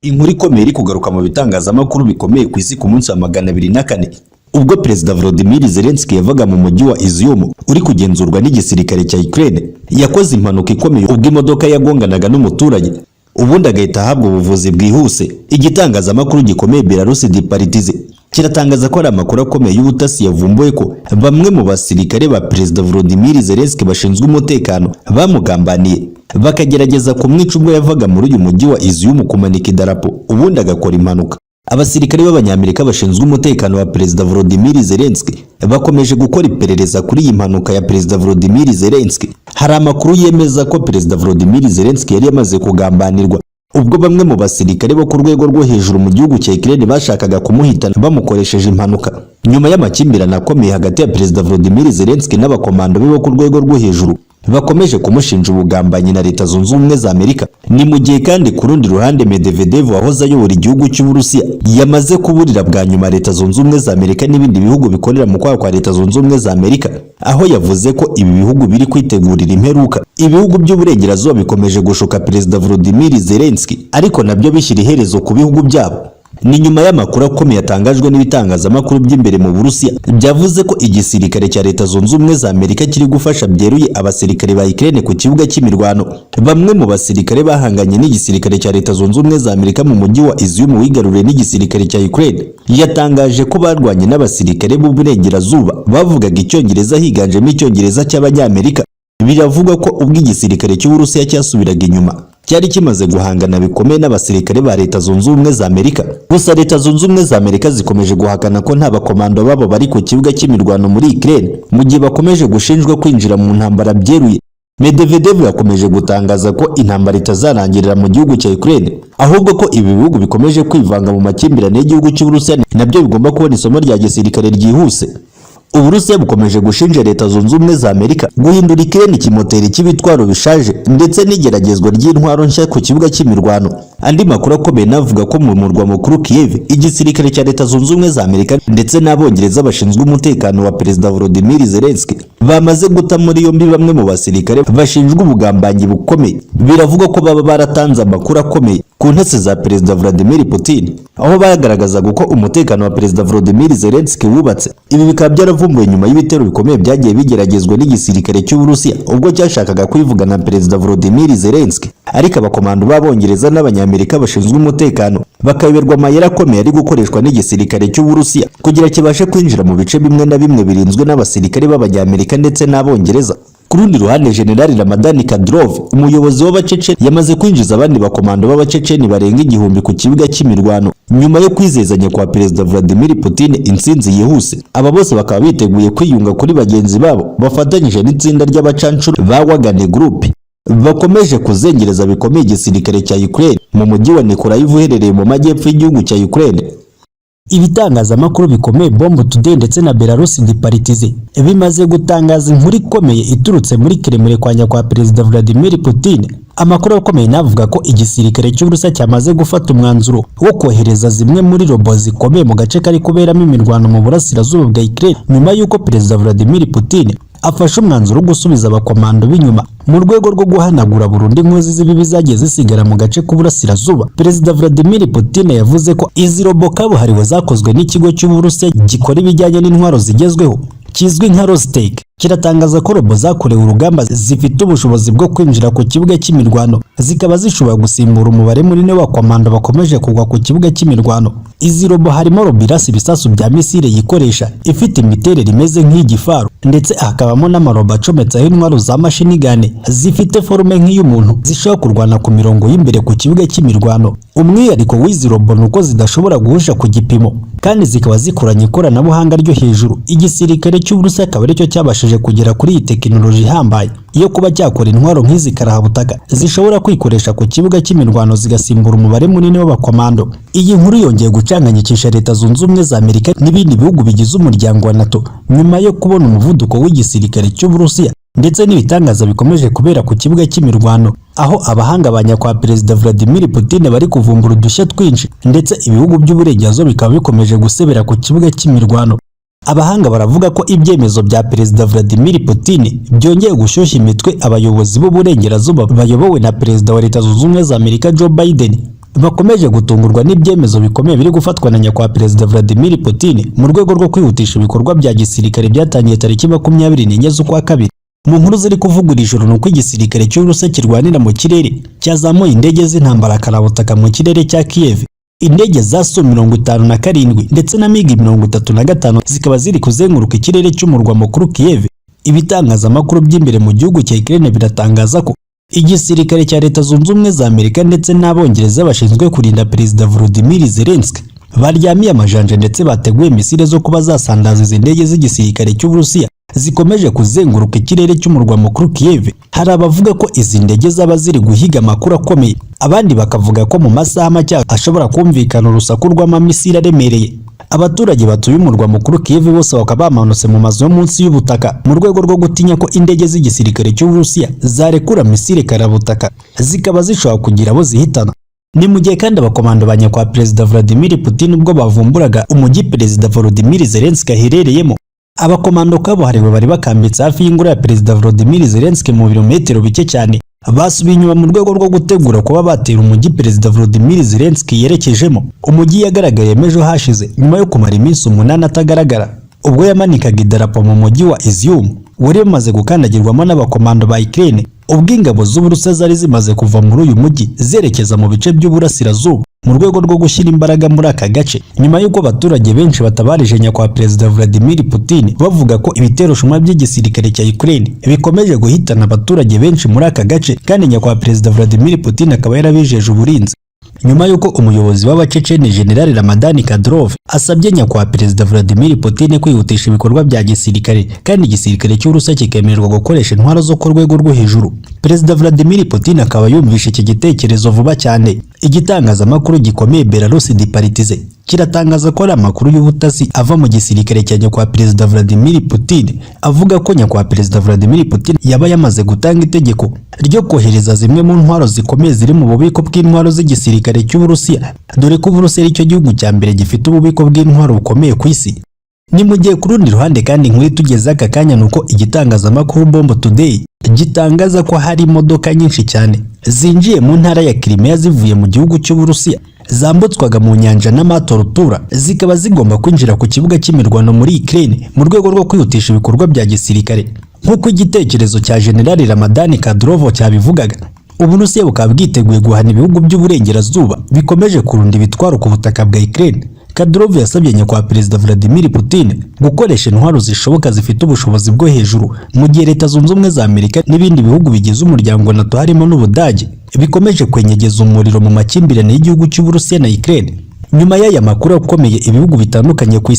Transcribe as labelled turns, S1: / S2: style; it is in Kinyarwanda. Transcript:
S1: Inkuru ikomeye iri kugaruka mu bitangazamakuru bikomeye ku isi ku munsi wa 204 ubwo Perezida Volodymyr Zelensky yavaga mu mujyi wa Izium uri kugenzurwa n'igisirikare cya Ukraine yakoze impanuka ikomeye ubwo imodoka yagonganaga n'umuturage ubundi agahita ahabwa ubuvuzi bwihuse. Igitangazamakuru gikomeye Belarus Departize kiratangaza ko ari amakuru akomeye y'ubutasi yavumbuye ko bamwe mu basirikare ba Perezida Volodymyr Zelensky bashinzwe umutekano bamugambaniye bakagerageza kumwica ubwo yavaga muri uyu mujyi wa Izium kumanika idarapo ubundi agakora impanuka. Abasirikare b'abanyamerika bashinzwe umutekano wa Perezida Volodymyr Zelensky bakomeje gukora iperereza kuri iyi mpanuka ya Perezida Volodymyr Zelensky. Hari amakuru yemeza ko Perezida Volodymyr Zelensky yari yamaze kugambanirwa ubwo bamwe mu basirikare bo ku rwego rwo hejuru mu gihugu cya Ukraine bashakaga kumuhitana bamukoresheje impanuka. Nyuma y'amakimbirane akomeye hagati ya Perezida Volodymyr Zelensky n'abakomando be bo ku rwego rwo hejuru bakomeje kumushinja ubugambanyi na Leta Zunze Ubumwe za Amerika, ni mu gihe kandi ku rundi ruhande Medvedev wahoze ayobora igihugu cy'Uburusiya yamaze kuburira bwa nyuma Leta Zunze Ubumwe za Amerika n'ibindi bihugu bikorera mu kwaha kwa Leta Zunze Ubumwe za Amerika, aho yavuze ko ibi bihugu biri kwitegurira imperuka. Ibihugu by'uburengerazuba bikomeje gushuka Perezida Volodymyr Zelensky ariko nabyo bishyira iherezo ku bihugu byabo. Ni nyuma y'amakuru akomeye yatangajwe n'ibitangazamakuru by'imbere mu Burusiya byavuze ko igisirikare cya Leta Zunze Ubumwe za Amerika kiri gufasha byeruye abasirikare ba Ukraine ku kibuga cy'imirwano. Bamwe mu basirikare bahanganye n'igisirikare cya Leta Zunze Ubumwe za Amerika mu mujyi wa Izium wigaruriwe n'igisirikare cya Ukraine yatangaje ko barwanye n'abasirikare b'uburengerazuba bavugaga Icyongereza higanjemo Icyongereza cy'Abanyamerika. Biravugwa ko ubwo igisirikare cy'Uburusiya cyasubiraga inyuma cyari kimaze guhangana bikomeye n'abasirikare ba Leta Zunze Ubumwe za Amerika. Gusa Leta Zunze Ubumwe za Amerika zikomeje guhakana ko nta bakomando babo bari ku kibuga cy'imirwano muri Ukraine mu gihe bakomeje gushinjwa kwinjira mu ntambara byeruye. Medvedev yakomeje gutangaza ko intambara itazarangirira mu gihugu cya Ukraine ahubwo ko ibi bihugu bikomeje kwivanga mu makimbirane y'igihugu cy'Uburusiya nabyo bigomba kubona isomo rya gisirikare ryihuse. Uburusiya bukomeje gushinja Leta Zunze Ubumwe za Amerika guhindura Ukraine ikimoteri cy'ibitwaro bishaje ndetse n'igeragezwa ry'intwaro nshya ku kibuga cy'imirwano. Andi makuru akomeye navuga ko mu murwa mukuru Kiev igisirikare cya Leta Zunze Ubumwe za Amerika ndetse n'abongereza bashinzwe umutekano wa Perezida Volodymyr Zelensky bamaze guta muri yombi bamwe mu basirikare bashinjwa ubugambanyi bukomeye. Biravuga ko baba baratanze amakuru akomeye ku ntasi za Perezida Vladimir Putin aho bagaragazaga uko umutekano wa Perezida Volodymyr Zelensky wubatse. Ibi bikaba byaravumbuwe nyuma y'ibitero bikomeye byagiye bigeragezwa n'igisirikare cy'Uburusiya ubwo cyashakaga kwivugana na Perezida Volodymyr Zelensky, ariko abakomando b'Abongereza n'Abanyamerika bashinzwe umutekano bakayoberwa amayeri akomeye ari gukoreshwa n'igisirikare cy'Uburusiya kugira kibashe kwinjira mu bice bimwe na bimwe birinzwe n'abasirikare b'Abanyamerika ndetse n'Abongereza. Ku rundi ruhande General Ramadan Kadyrov umuyobozi w'Abaceceni yamaze kwinjiza abandi bakomando b'Abaceceni barenga 1000 ku kibuga cy'imirwano nyuma yo kwizezanya kwa Perezida Vladimir Putin intsinzi yihuse. Aba bose bakaba biteguye kwiyunga kuri bagenzi babo bafatanyije n'itsinda ry'abacancuro ba Wagner Group bakomeje kuzengereza bikomeye igisirikare cya Ukraine mu mujyi wa Mykolaiv uherereye mu majyepfo y'igihugu cya Ukraine. Ibitangazamakuru bikomeye Bomb Today ndetse na Belarus Departize bimaze gutangaza inkuru ikomeye iturutse muri Kremlin kwanya kwa Perezida Vladimir Putin. Amakuru akomeye navuga ko igisirikare cy'Uburusiya cyamaze gufata umwanzuro wo kohereza zimwe muri robo zikomeye mu gace kari kuberamo imirwano mu burasirazuba bwa Ukraine nyuma y'uko Perezida Vladimir Putin afashe umwanzuro wo gusubiza abakomando b'inyuma mu rwego rwo guhanagura burundu inkozi z'ibibi zagiye zisigara mu gace k'uburasirazuba. Perezida Vladimir Putin yavuze ko izi robo kabuhariwe zakozwe n'ikigo cy'Uburusiya gikora ibijyanye n'intwaro zigezweho kizwi nka Rostec. Kiratangaza ko robo zakorewe urugamba zifite ubushobozi bwo kwinjira ku kibuga cy'imirwano zikaba zishobora gusimbura umubare munini wa komando bakomeje kugwa ku kibuga cy'imirwano. Izi robo harimo robo irasa ibisasu bya misile yikoresha ifite imiterere imeze nk'igifaru ndetse hakabamo n'amarobo acometseho intwaro za mashini gane zifite forume nk'iy'umuntu zishobora kurwana ku mirongo y'imbere ku kibuga cy'imirwano. Umwihariko w'izi robo nuko zidashobora guhusha ku gipimo kandi zikaba zikoranye ikoranabuhanga ryo hejuru. Igisirikare cy'Uburusiya akaba aricyo cyabashije kugera kuri iyi tekinoloji ihambaye iyo kuba cyakora intwaro nk'izi karahabutaka zishobora kwikoresha ku kibuga cy'imirwano zigasimbura umubare munini w'abakomando. Iyi nkuru yongeye gucanganyikisha Leta Zunze Ubumwe za Amerika n'ibindi bihugu bigize umuryango wa NATO nyuma yo kubona umuvuduko w'igisirikare cy'Uburusiya ndetse n'ibitangaza bikomeje kubera ku kibuga cy'imirwano, aho abahanga banya kwa Perezida Vladimir Putin bari kuvumbura udushya twinshi ndetse ibihugu by'uburengerazuba bikaba bikomeje gusebera ku kibuga cy'imirwano. Abahanga baravuga ko ibyemezo bya Perezida Vladimir Putin byongeye gushyushya imitwe abayobozi b'uburengerazuba bayobowe na Perezida wa Leta Zunze Ubumwe za Amerika Joe Biden
S2: bakomeje gutungurwa n'ibyemezo bikomeye biri gufatwa na nyakubahwa Perezida Vladimir Putin mu rwego rwo kwihutisha ibikorwa bya gisirikare byatangiye tariki 24 z'ukwa kabiri. Mu nkuru ziri kuvugura ijoro nuko igisirikare cy'Uburusiya kirwanira mu kirere cyazamuye indege z'intambara karabutaka mu kirere cya Kiev. Indege za Su-57 ndetse na MiG-35 zikaba ziri kuzenguruka ikirere cy'umurwa mukuru Kiev. Ibitangazamakuru by'imbere mu gihugu cya Ukraine biratangaza ko igisirikare cya Leta Zunze Ubumwe za Amerika ndetse n'Abongereza bashinzwe kurinda Perezida Volodymyr Zelensky baryamiye amajanja ndetse bateguye misile zo kuba zasandaza izi ndege z'igisirikare cy'Uburusiya zikomeje kuzenguruka ikirere cy'umurwa mukuru Kiev. Hari abavuga ko izi ndege zaba ziri guhiga amakuru akomeye, abandi bakavuga ko mu masaha make ashobora kumvikana urusaku rw'amamisile aremereye. Abaturage batuye umurwa mukuru Kiev bose bakaba bamanutse mu mazu yo munsi y'ubutaka mu rwego rwo gutinya ko indege z'igisirikare cy'Uburusiya zarekura misile karabutaka zikaba zishobora kugira abo zihitana. Ni mu gihe kandi abakomando ba nyakubahwa Perezida Vladimir Putin ubwo bavumburaga umujyi Perezida Volodymyr Zelensky aherereyemo, abakomando kabuhariwe bari bakambitse hafi y'ingoro ya Perezida Volodymyr Zelensky mu birometero bike cyane, basubiye inyuma mu rwego rwo gutegura kuba batera umujyi Perezida Volodymyr Zelensky yerekejemo. Umujyi yagaragaye ejo hashize nyuma yo kumara iminsi 8 atagaragara, ubwo yamanikaga idarapo mu mujyi wa Izium wari umaze gukandagirwamo n'abakomando ba Ukraine, ubwo ingabo z'Uburusiya zari zimaze kuva muri uyu mujyi zerekeza mu bice by'uburasirazuba mu rwego rwo gushyira imbaraga muri aka gace, nyuma y'uko abaturage benshi batabarije nyakubahwa Perezida Vladimir Putin bavuga ko ibitero shuma by'igisirikare cya Ukraine bikomeje guhitana abaturage benshi muri aka gace, kandi nyakubahwa Perezida Vladimir Putin akaba yarabijeje uburinzi. Nyuma y'uko umuyobozi w'abaceceni General Ramadan Kadyrov asabye nyakubahwa Perezida Vladimir Putin kwihutisha ibikorwa bya gisirikare kandi igisirikare cy'Uburusiya kikemererwa gukoresha intwaro zo ku rwego rwo hejuru, Perezida Vladimir Putin akaba yumvishe iki gitekerezo vuba cyane. Igitangazamakuru gikomeye Belarus Departize kiratangaza ko ari amakuru y'ubutasi ava mu gisirikare cya nyakubahwa Perezida Vladimir Putin avuga ko nyakubahwa Perezida Vladimir Putin yaba yamaze gutanga itegeko ryo kohereza zimwe mu ntwaro zikomeye ziri mu bubiko bw'intwaro z'igisirikare cy'Uburusiya, dore ko Uburusiya aricyo gihugu cya mbere gifite ububiko bw'intwaro bukomeye ku isi. Ni mu gihe ku rundi ruhande kandi inkuru tugeze aka kanya nuko igitangazamakuru Bomb Today gitangaza ko hari imodoka nyinshi cyane zinjiye mu ntara ya Crimea zivuye mu gihugu cy'Uburusiya, zambutswaga mu nyanja n'amato rutura, zikaba zigomba kwinjira ku kibuga cy'imirwano muri Ukraine mu rwego rwo kwihutisha ibikorwa bya gisirikare. Nk'uko igitekerezo cya General Ramadan Kadyrov cyabivugaga, Uburusiya bukaba bwiteguye guhana ibihugu by'uburengerazuba bikomeje kurunda ibitwaro ku butaka bwa Ukraine. Kadyrov yasabye nyakubahwa Perezida Vladimir Putin gukoresha intwaro zishoboka zifite ubushobozi bwo hejuru, mu gihe Leta Zunze Ubumwe za Amerika n'ibindi bihugu bigize umuryango NATO harimo n'Ubudage bikomeje kwenyegeza umuriro mu makimbirane y'igihugu cy'Uburusiya na Ukraine. Nyuma y'aya makuru akomeye, ibihugu bitandukanye ku